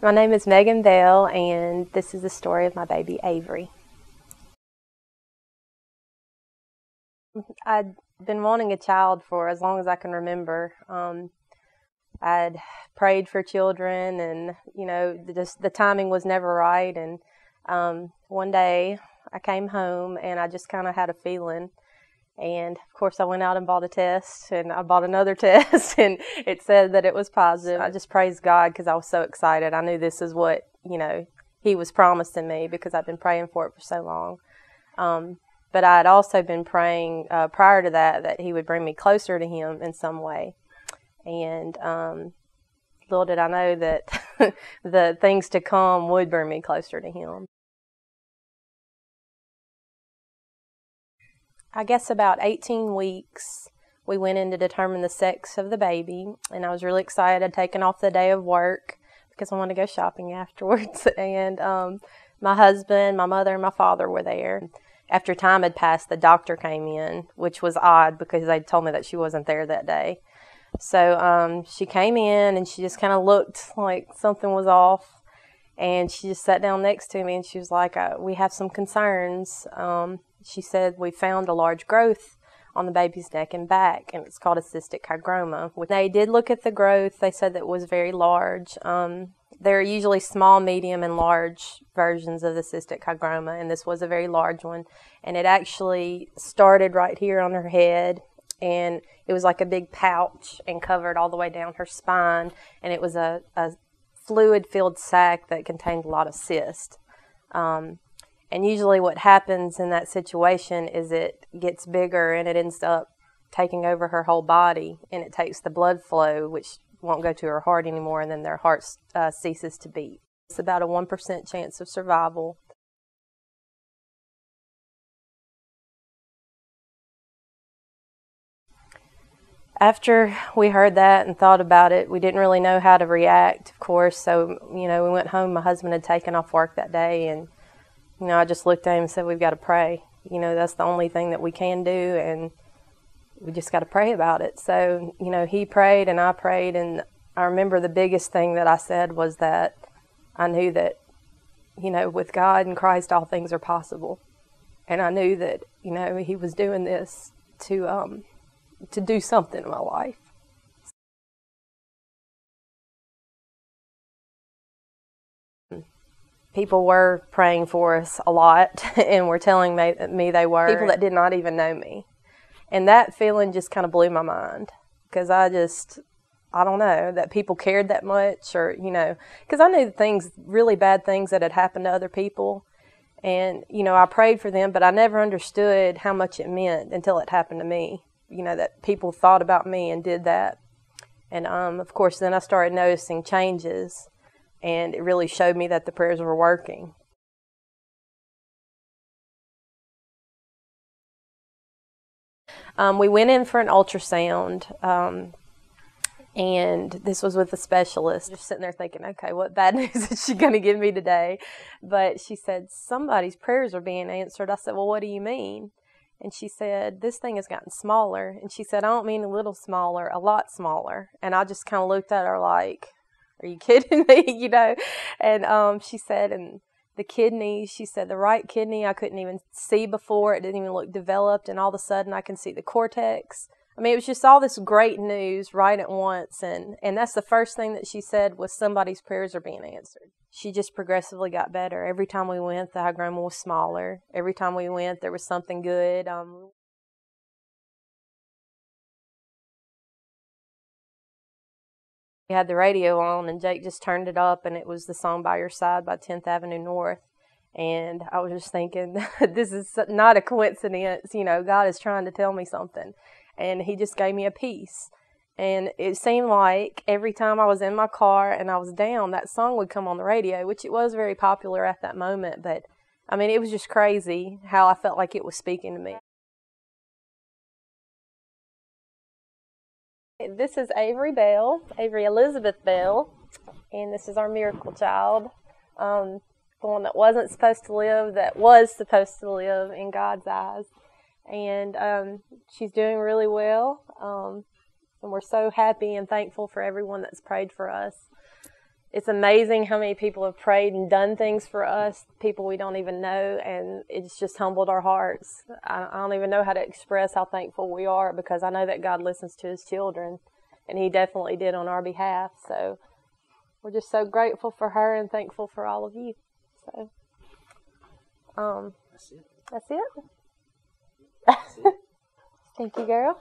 My name is Megan Bell, and this is the story of my baby Avery. I'd been wanting a child for as long as I can remember. I'd prayed for children, and the timing was never right. And one day I came home, and I just kind of had a feeling. And of course, I went out and bought a test, and I bought another test, and it said that it was positive. I just praised God because I was so excited. I knew this is what He was promising me because I've been praying for it for so long. But I had also been praying prior to that He would bring me closer to Him in some way. And little did I know that the things to come would bring me closer to Him. I guess about 18 weeks, we went in to determine the sex of the baby, and I was really excited. I'd taken off the day of work because I wanted to go shopping afterwards. And my husband, my mother, and my father were there. After time had passed, the doctor came in, which was odd because they told me that she wasn't there that day. So she came in, and she just kind of looked like something was off. And she just sat down next to me, and she was like, we have some concerns. She said, we found a large growth on the baby's neck and back, and it's called a cystic hygroma. When they did look at the growth, they said that it was very large. There are usually small, medium, and large versions of the cystic hygroma, and this was a very large one. And it actually started right here on her head, and it was like a big pouch and covered all the way down her spine, and it was a fluid-filled sac that contained a lot of cyst. And usually what happens in that situation is it gets bigger and it ends up taking over her whole body, and it takes the blood flow, which won't go to her heart anymore, and then their heart ceases to beat. It's about a 1% chance of survival. After we heard that and thought about it, we didn't really know how to react, of course, so we went home. My husband had taken off work that day, and I just looked at him and said, we've got to pray. That's the only thing that we can do, and we just got to pray about it. So, he prayed and I prayed, and I remember the biggest thing that I said was that I knew that, with God and Christ, all things are possible. And I knew that, He was doing this to do something in my life. People were praying for us a lot and were telling me they were. People that did not even know me. And that feeling just kind of blew my mind because I don't know, that people cared that much, or, because I knew really bad things that had happened to other people. And, I prayed for them, but I never understood how much it meant until it happened to me, that people thought about me and did that. And, of course, then I started noticing changes. And it really showed me that the prayers were working. We went in for an ultrasound, and this was with a specialist. Just sitting there thinking, okay, what bad news is she going to give me today? But she said, somebody's prayers are being answered. I said, well, what do you mean? And she said, this thing has gotten smaller. And she said, I don't mean a little smaller, a lot smaller. And I just kind of looked at her like, are you kidding me? And she said, and the kidney, she said the right kidney I couldn't even see before. It didn't even look developed, and all of a sudden I can see the cortex. I mean, it was just all this great news right at once, and that's the first thing that she said was somebody's prayers are being answered. She just progressively got better. Every time we went, the hygroma was smaller. Every time we went, there was something good. We had the radio on, and Jake just turned it up, and it was the song By Your Side by 10th Avenue North. And I was just thinking, this is not a coincidence. God is trying to tell me something. And He just gave me a peace. And it seemed like every time I was in my car and I was down, that song would come on the radio, which it was very popular at that moment. But, I mean, it was just crazy how I felt like it was speaking to me. This is Avery Bell, Avery Elizabeth Bell, and this is our miracle child, the one that wasn't supposed to live, that was supposed to live in God's eyes. And she's doing really well, and we're so happy and thankful for everyone that's prayed for us. it's amazing how many people have prayed and done things for us, people we don't even know, and it's just humbled our hearts. I don't even know how to express how thankful we are, because I know that God listens to His children, and He definitely did on our behalf. So we're just so grateful for her and thankful for all of you. So, That's it. That's it. That's it. Thank you, girl.